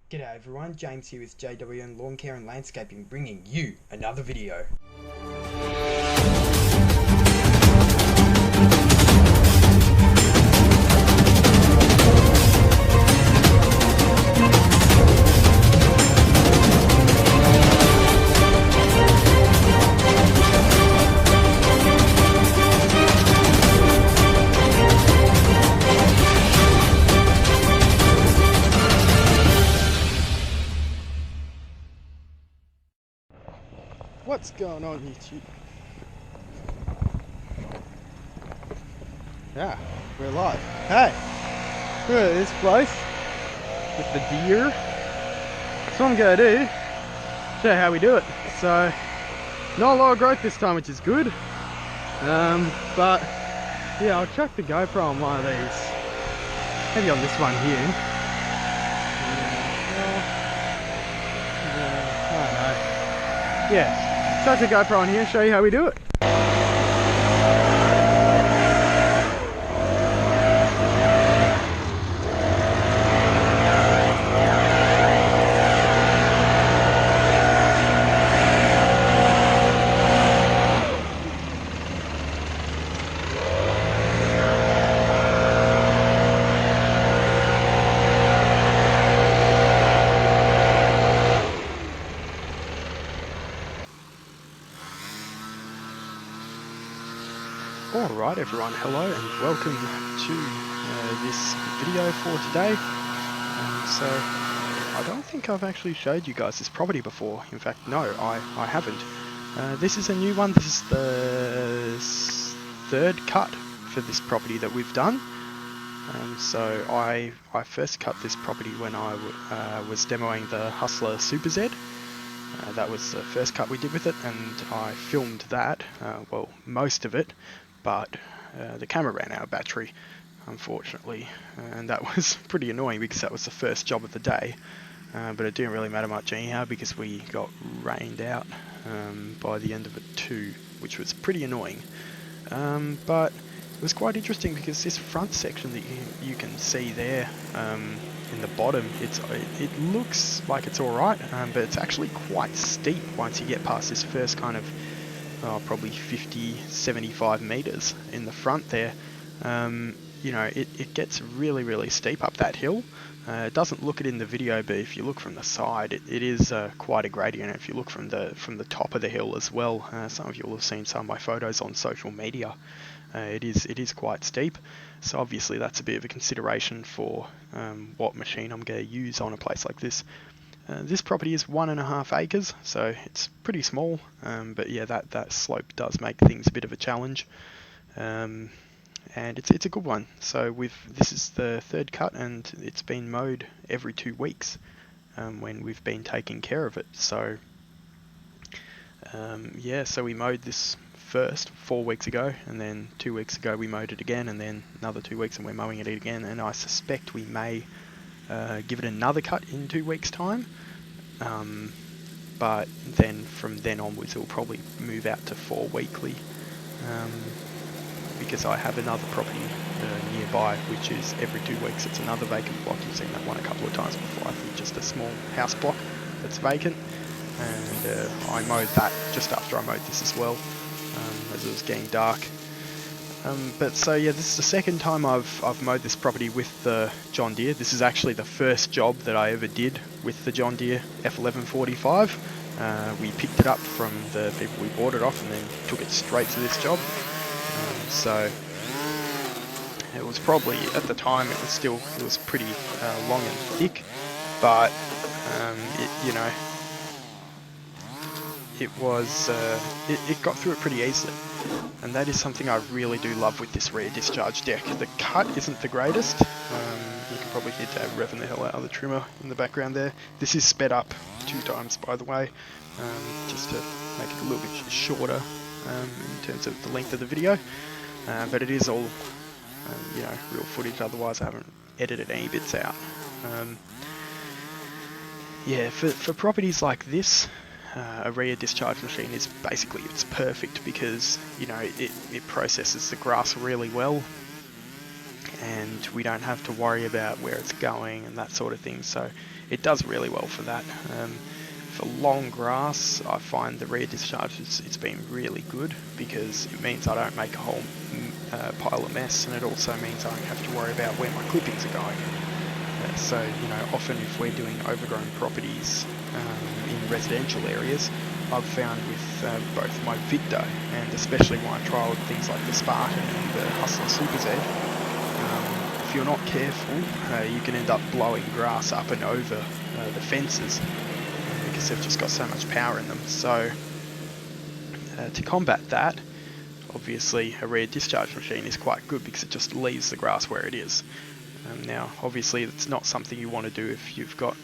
G'day everyone, James here with JWN Lawn Care and Landscaping, bringing you another video. What's going on, YouTube? Yeah, we're live. Hey, look at this place with the deer. So I'm gonna do, show you how we do it. So, not a lot of growth this time, which is good. But yeah, I'll chuck the GoPro on one of these. Maybe on this one here. I don't know. Yeah. Chuck the GoPro on here, show you how we do it. Alright everyone, hello and welcome to this video for today. So, I don't think I've actually showed you guys this property before. In fact, no, I haven't. This is a new one. This is the third cut for this property that we've done. So I first cut this property when I was demoing the Hustler Super Z. That was the first cut we did with it, and I filmed that, well, most of it. But the camera ran out of battery, unfortunately, and that was pretty annoying because that was the first job of the day. But it didn't really matter much anyhow because we got rained out by the end of it too, which was pretty annoying. But it was quite interesting because this front section that you can see there in the bottom, it looks like it's alright, but it's actually quite steep once you get past this first kind of probably 50-75 meters in the front there. You know, it gets really steep up that hill. It doesn't look it in the video, but if you look from the side, it is quite a gradient. If you look from the top of the hill as well, some of you will have seen some of my photos on social media. It is quite steep, so obviously that's a bit of a consideration for what machine I'm going to use on a place like this. This property is 1.5 acres, so it's pretty small, but yeah, that slope does make things a bit of a challenge, and it's a good one. So this is the third cut, and it's been mowed every 2 weeks when we've been taking care of it. So yeah, so we mowed this first 4 weeks ago, and then 2 weeks ago we mowed it again, and then another 2 weeks and we're mowing it again, and I suspect we may give it another cut in 2 weeks time, but then from then onwards it'll probably move out to 4 weekly, because I have another property nearby which is every 2 weeks. It's another vacant block. You've seen that one a couple of times before. I think just a small house block that's vacant, and I mowed that just after I mowed this as well, as it was getting dark. But so yeah, this is the second time I've mowed this property with the John Deere. This is actually the first job that I ever did with the John Deere F1145. We picked it up from the people we bought it off and then took it straight to this job. So it was probably, at the time, it was pretty long and thick, but you know, it got through it pretty easily. And that is something I really do love with this rear discharge deck. The cut isn't the greatest. You can probably hear Dad revving the hell out of the trimmer in the background there. This is sped up 2 times, by the way, just to make it a little bit shorter in terms of the length of the video. But it is all, you know, real footage. Otherwise, I haven't edited any bits out. Yeah, for properties like this, a rear discharge machine is basically, it's perfect because, you know, it processes the grass really well, and we don't have to worry about where it's going and that sort of thing. So it does really well for that. For long grass, I find the rear discharge, it's been really good because it means I don't make a whole pile of mess, and it also means I don't have to worry about where my clippings are going. So, you know, often if we're doing overgrown properties in residential areas, I've found with both my Victa and especially when I trialled things like the Spartan and the Hustler Super Z, if you're not careful, you can end up blowing grass up and over the fences because they've just got so much power in them. So to combat that, obviously a rear discharge machine is quite good because it just leaves the grass where it is. Now, obviously, it's not something you want to do if you've got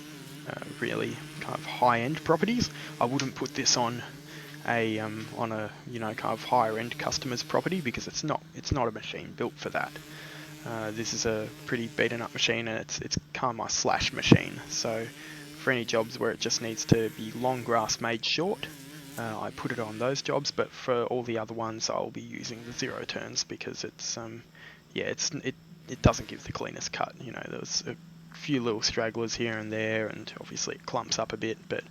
really kind of high-end properties. I wouldn't put this on a you know, kind of higher-end customer's property because it's not a machine built for that. This is a pretty beaten-up machine, and it's kind of my slash machine. So, for any jobs where it just needs to be long grass made short, I put it on those jobs. But for all the other ones, I'll be using the zero turns because it's it doesn't give the cleanest cut. You know, there's a few little stragglers here and there, and obviously it clumps up a bit, but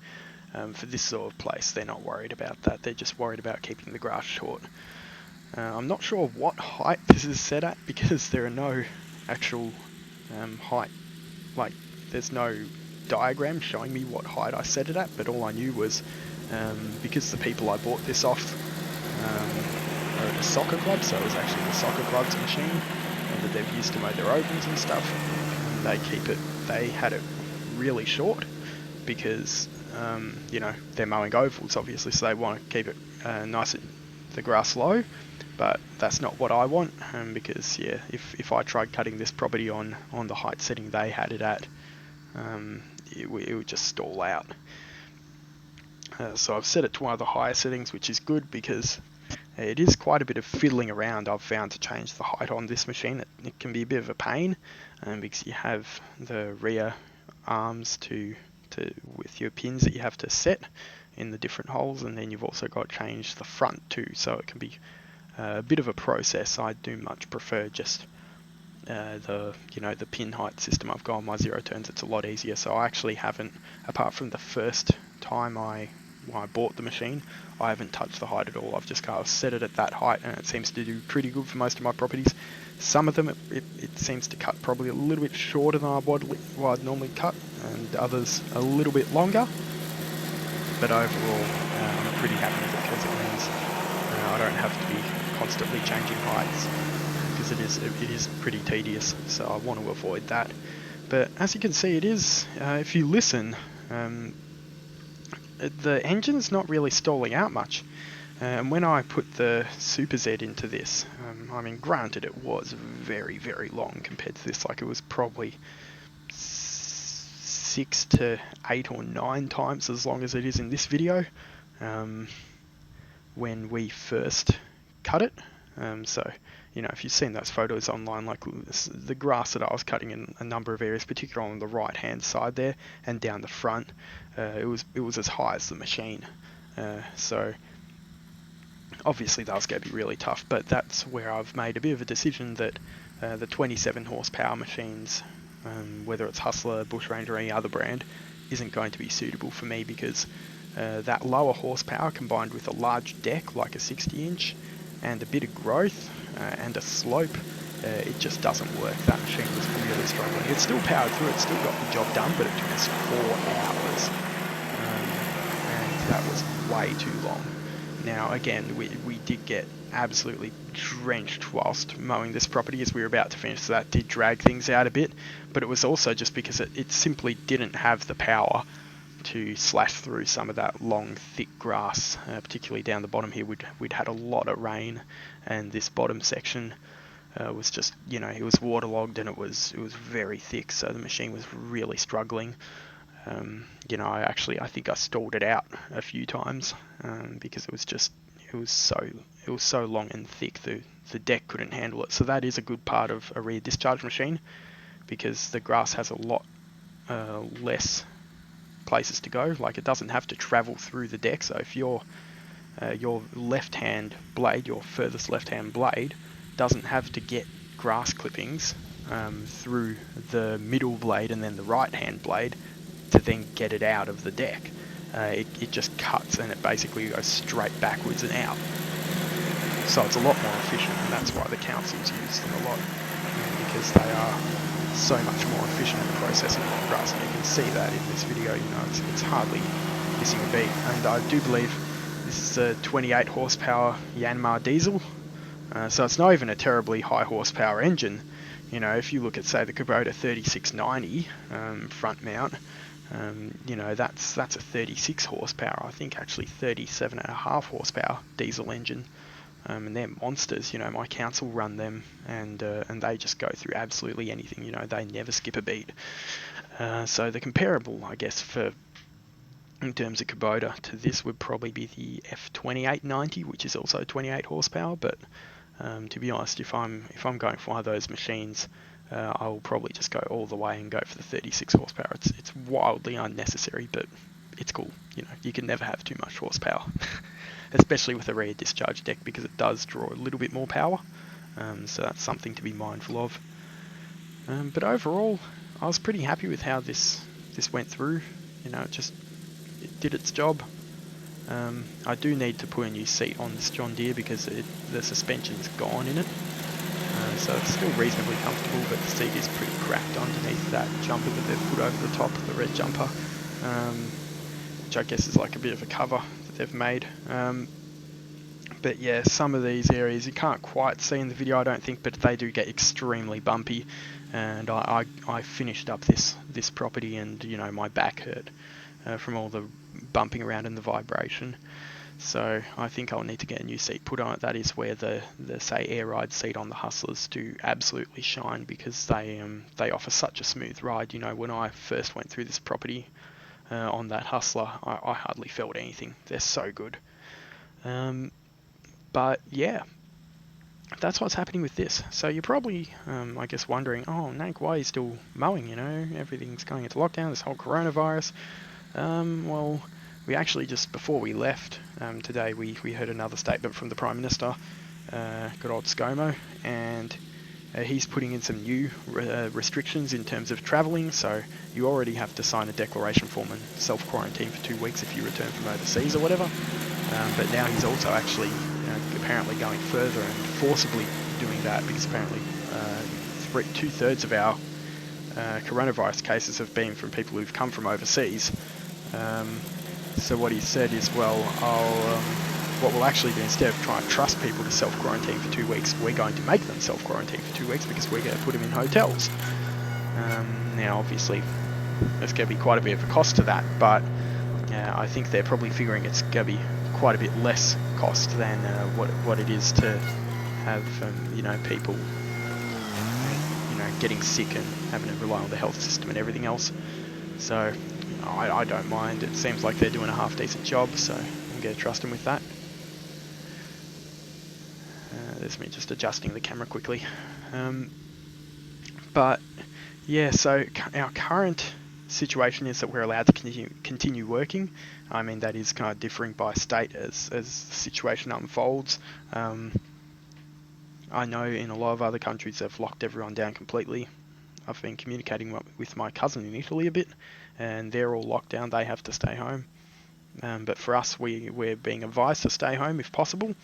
for this sort of place, they're not worried about that. They're just worried about keeping the grass short. I'm not sure what height this is set at because there are no actual height, like there's no diagram showing me what height I set it at, but all I knew was because the people I bought this off are at a soccer club, so it was actually the soccer club's machine that they've used to mow their ovals and stuff. They had it really short because you know, they're mowing ovals obviously, so they want to keep it nice and the grass low, but that's not what I want, because yeah, if I tried cutting this property on the height setting they had it at, it would just stall out. So I've set it to one of the higher settings, which is good because it is quite a bit of fiddling around, I've found, to change the height on this machine. It can be a bit of a pain because you have the rear arms with your pins that you have to set in the different holes, and then you've also got to change the front too, so it can be a bit of a process. I do much prefer just the pin height system I've got on my zero turns. It's a lot easier. So I actually haven't, apart from the first time when I bought the machine, I haven't touched the height at all. I've just kind of set it at that height, and it seems to do pretty good for most of my properties. Some of them it seems to cut probably a little bit shorter than I'd normally cut, and others a little bit longer. But overall, I'm pretty happy with it because it means I don't have to be constantly changing heights, because it is pretty tedious. So I want to avoid that. But as you can see, it is, if you listen, the engine's not really stalling out much. And when I put the Super Z into this, I mean, granted it was very, very long compared to this. Like, it was probably 6 to 8 or 9 times as long as it is in this video when we first cut it. So, you know, if you've seen those photos online, like the grass that I was cutting in a number of areas, particularly on the right hand side there and down the front, it was as high as the machine. So obviously that was going to be really tough, but that's where I've made a bit of a decision that the 27 horsepower machines, whether it's Hustler, Bushranger or any other brand, isn't going to be suitable for me, because that lower horsepower combined with a large deck like a 60-inch and a bit of growth and a slope, it just doesn't work. That machine was really struggling. It still powered through, it still got the job done, but it took us 4 hours, and that was way too long. Now again, we did get absolutely drenched whilst mowing this property as we were about to finish, so that did drag things out a bit, but it was also just because it simply didn't have the power to slash through some of that long thick grass, particularly down the bottom here. We'd had a lot of rain, and this bottom section was just, you know, it was waterlogged and it was very thick, so the machine was really struggling. You know, I think I stalled it out a few times because it was so long and thick, the deck couldn't handle it. So that is a good part of a rear discharge machine, because the grass has a lot less places to go. Like, it doesn't have to travel through the deck. So if your left hand blade, your furthest left hand blade, doesn't have to get grass clippings through the middle blade and then the right hand blade, to then get it out of the deck. It just cuts and it basically goes straight backwards and out. So it's a lot more efficient, and that's why the councils use them a lot, because they are so much more efficient at processing long grass. And you can see that in this video, you know, it's hardly missing a beat. And I do believe this is a 28 horsepower Yanmar diesel, so it's not even a terribly high horsepower engine. You know, if you look at, say, the Kubota 3690 front mount, you know, that's a 36 horsepower, I think actually 37.5 horsepower diesel engine. And they're monsters. You know, my council run them, and they just go through absolutely anything. You know, they never skip a beat. So the comparable, I guess, in terms of Kubota to this would probably be the F2890, which is also 28 horsepower. But to be honest, if I'm going for one of those machines, I will probably just go all the way and go for the 36 horsepower. It's wildly unnecessary, but it's cool. You know, you can never have too much horsepower. Especially with a rear discharge deck, because it does draw a little bit more power, so that's something to be mindful of. But overall, I was pretty happy with how this went through. You know, it did its job. I do need to put a new seat on this John Deere because the suspension's gone in it, so it's still reasonably comfortable, but the seat is pretty cracked underneath that jumper that they've put over the top, the red jumper, which I guess is like a bit of a cover they've made. But yeah, some of these areas you can't quite see in the video, I don't think, but they do get extremely bumpy, and I finished up this property, and you know, my back hurt from all the bumping around and the vibration. So I think I'll need to get a new seat put on it. That is where the say air ride seat on the Hustlers do absolutely shine, because they offer such a smooth ride. You know, when I first went through this property on that Hustler, I hardly felt anything. They're so good. But yeah, that's what's happening with this. So you're probably, I guess, wondering, oh, Nank, why are you still mowing? You know, everything's going into lockdown, this whole coronavirus. Well, we actually, just before we left today, we heard another statement from the Prime Minister, good old ScoMo, and he's putting in some new restrictions in terms of travelling. So you already have to sign a declaration form and self-quarantine for 2 weeks if you return from overseas or whatever. But now he's also actually apparently going further and forcibly doing that, because apparently 2/3 of our coronavirus cases have been from people who've come from overseas. So what he said is, well, what we'll actually do, instead of trying to trust people to self-quarantine for 2 weeks, we're going to make them self-quarantine for 2 weeks, because we're going to put them in hotels. Now, obviously, there's going to be quite a bit of a cost to that, but I think they're probably figuring it's going to be quite a bit less cost than what it is to have you know, people you know, getting sick and having to rely on the health system and everything else. So I don't mind. It seems like they're doing a half decent job, so I'm going to trust them with that. There's me just adjusting the camera quickly. But yeah, so our current situation is that we're allowed to continue working. I mean, that is kind of differing by state as the situation unfolds. I know in a lot of other countries they've locked everyone down completely. I've been communicating with my cousin in Italy a bit, and they're all locked down. They have to stay home. But for us, we're being advised to stay home if possible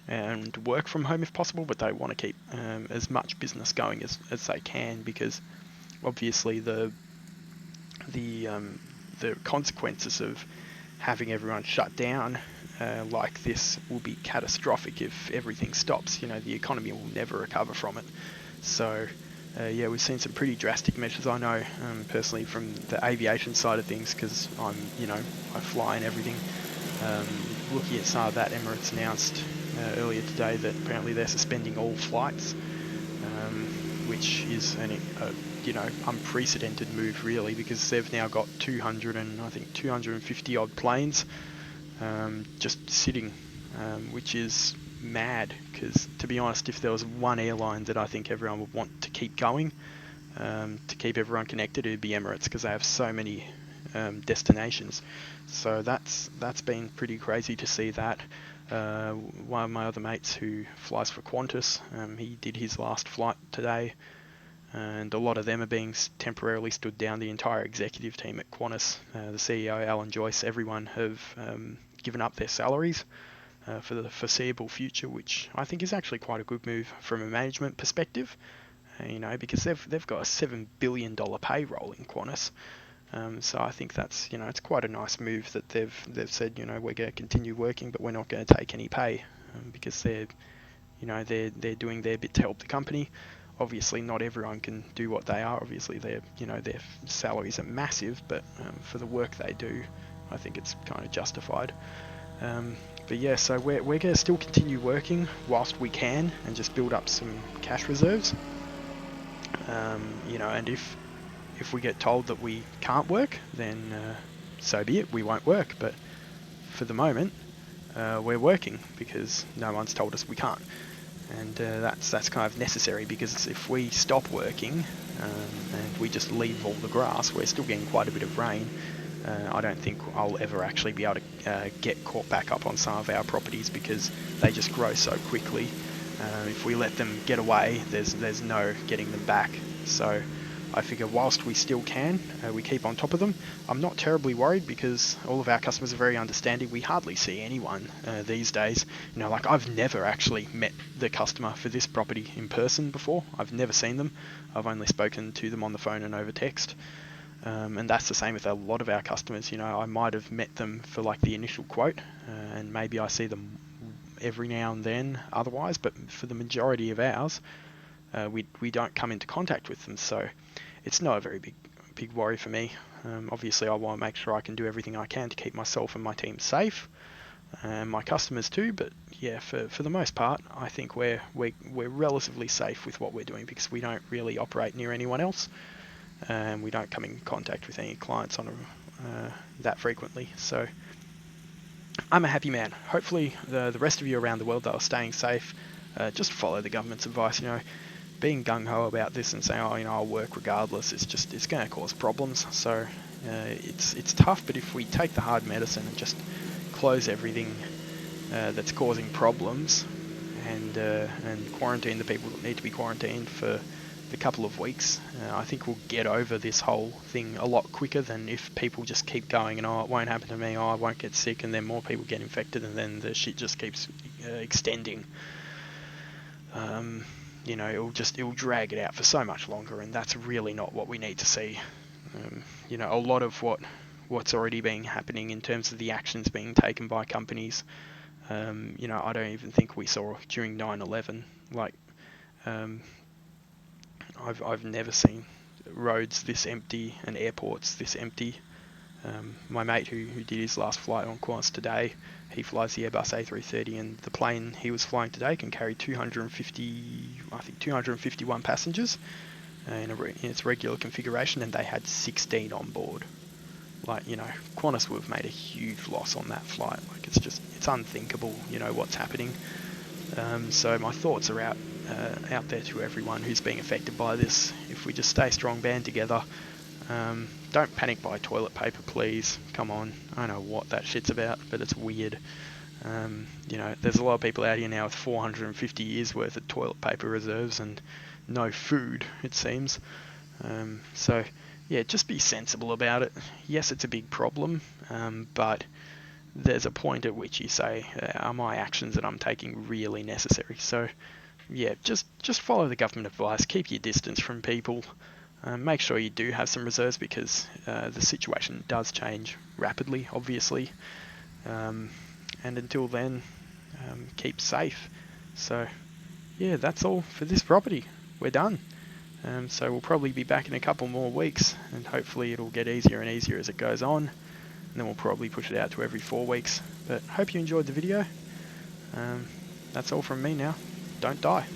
and work from home if possible, but they want to keep as much business going as they can, because obviously the consequences of having everyone shut down like this will be catastrophic if everything stops. You know, the economy will never recover from it. So yeah, we've seen some pretty drastic measures. I know personally from the aviation side of things, because I fly and everything. Looking at some of that, Emirates announced earlier today that apparently they're suspending all flights, which is an unprecedented move really, because they've now got 250 odd planes just sitting, which is mad, because to be honest, if there was one airline that I think everyone would want to keep going, to keep everyone connected, it'd be Emirates, because they have so many destinations. So that's been pretty crazy to see that. One of my other mates who flies for Qantas, he did his last flight today, and a lot of them are being temporarily stood down. The entire executive team at Qantas, the CEO, Alan Joyce, everyone have given up their salaries for the foreseeable future, which I think is actually quite a good move from a management perspective, because they've got a $7 billion payroll in Qantas. So I think that's, it's quite a nice move that they've said, we're going to continue working, but we're not going to take any pay, because they're doing their bit to help the company. Obviously, not everyone can do what they are. Obviously, their salaries are massive, but for the work they do, I think it's kind of justified. But yeah, so we're going to still continue working whilst we can and just build up some cash reserves. And if we get told that we can't work, then so be it, we won't work. But for the moment, we're working because no one's told us we can't. And that's kind of necessary, because if we stop working and we just leave all the grass, we're still getting quite a bit of rain. I don't think I'll ever actually be able to get caught back up on some of our properties because they just grow so quickly. If we let them get away, there's no getting them back. So I figure whilst we still can, we keep on top of them. I'm not terribly worried because all of our customers are very understanding. We hardly see anyone these days. Like I've never actually met the customer for this property in person before. I've never seen them. I've only spoken to them on the phone and over text. And that's the same with a lot of our customers. I might have met them for like the initial quote, and maybe I see them every now and then otherwise, but for the majority of ours, we don't come into contact with them. So it's not a very big worry for me. Obviously, I want to make sure I can do everything I can to keep myself and my team safe, and my customers too. But yeah, for the most part, I think we're relatively safe with what we're doing because we don't really operate near anyone else, and we don't come in contact with any clients on that frequently. So I'm a happy man. Hopefully, the rest of you around the world that are staying safe, just follow the government's advice. Being gung-ho about this and saying, I'll work regardless, it's going to cause problems. So it's tough, but if we take the hard medicine and just close everything that's causing problems and quarantine the people that need to be quarantined for the couple of weeks, I think we'll get over this whole thing a lot quicker than if people just keep going and it won't happen to me, I won't get sick, and then more people get infected and then the shit just keeps extending. It'll drag it out for so much longer, and that's really not what we need to see. A lot of what's already been happening in terms of the actions being taken by companies, I don't even think we saw during 9/11. Like, I've never seen roads this empty and airports this empty. My mate who did his last flight on Qantas today, he flies the Airbus A330, and the plane he was flying today can carry 251 passengers in its regular configuration, and they had 16 on board. Like, Qantas would have made a huge loss on that flight. Like, it's unthinkable, what's happening. So my thoughts are out there to everyone who's being affected by this. If we just stay strong, band together, don't panic buy toilet paper, please. Come on, I don't know what that shit's about, but it's weird. There's a lot of people out here now with 450 years worth of toilet paper reserves and no food, it seems. So yeah, just be sensible about it. Yes, it's a big problem, but there's a point at which you say, are my actions that I'm taking really necessary? So yeah, just follow the government advice, keep your distance from people. Make sure you do have some reserves because the situation does change rapidly, obviously. And until then, keep safe. So, yeah, that's all for this property. We're done. So we'll probably be back in a couple more weeks, and hopefully it'll get easier and easier as it goes on. And then we'll probably push it out to every 4 weeks. But hope you enjoyed the video. That's all from me now. Don't die.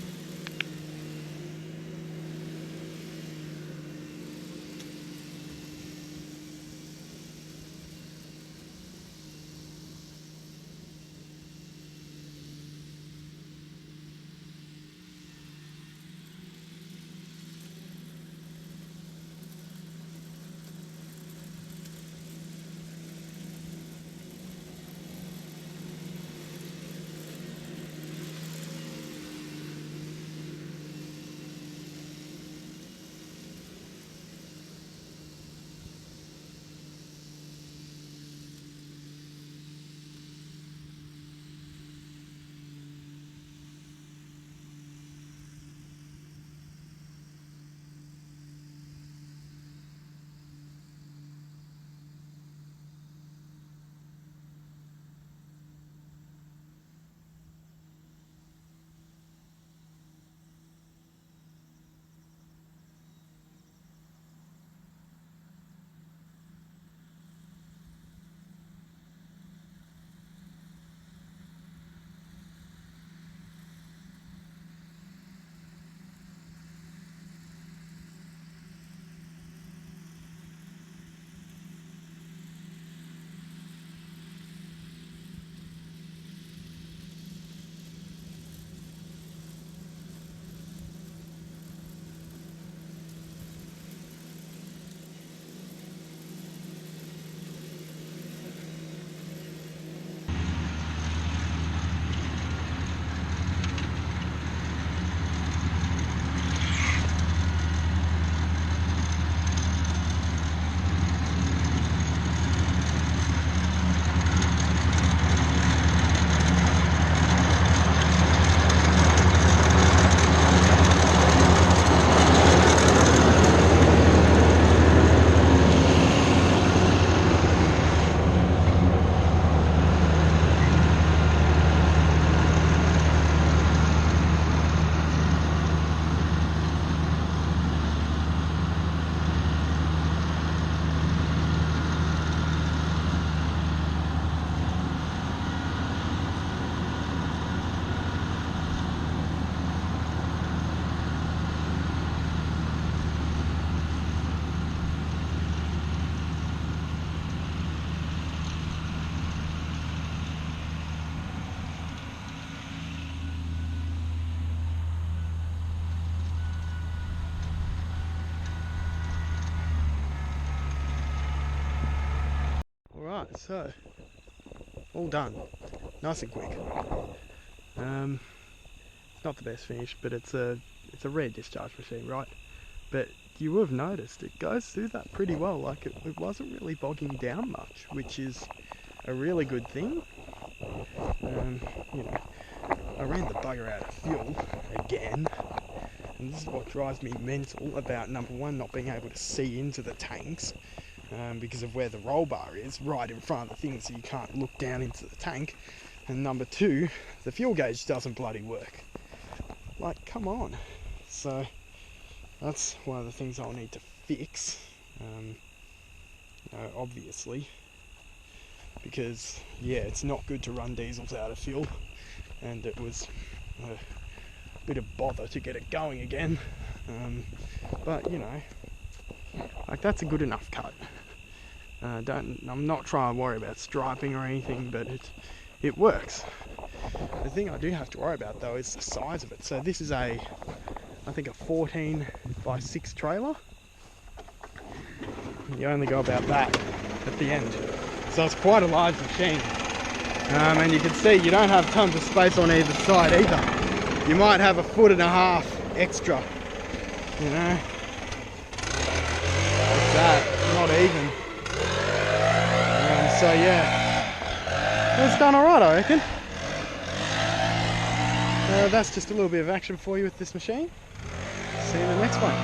Alright, so all done. Nice and quick. It's not the best finish, but it's a rare discharge machine, right? But you would have noticed it goes through that pretty well. Like it wasn't really bogging down much, which is a really good thing. You know, I ran the bugger out of fuel again, and this is what drives me mental about number one, not being able to see into the tanks because of where the roll bar is, right in front of the thing, so you can't look down into the tank. And number two, the fuel gauge doesn't bloody work. Like, come on. So that's one of the things I'll need to fix, obviously, because yeah, it's not good to run diesels out of fuel, and it was a bit of bother to get it going again, but you know, like, that's a good enough cut. I'm not trying to worry about striping or anything, but it works. The thing I do have to worry about though is the size of it. So this is I think a 14x6 trailer. You only go about that at the end, so it's quite a large machine. And you can see you don't have tons of space on either side either. You might have 1.5 foot extra, you know, like that, not even. So yeah, it's done alright, I reckon. That's just a little bit of action for you with this machine. See you in the next one.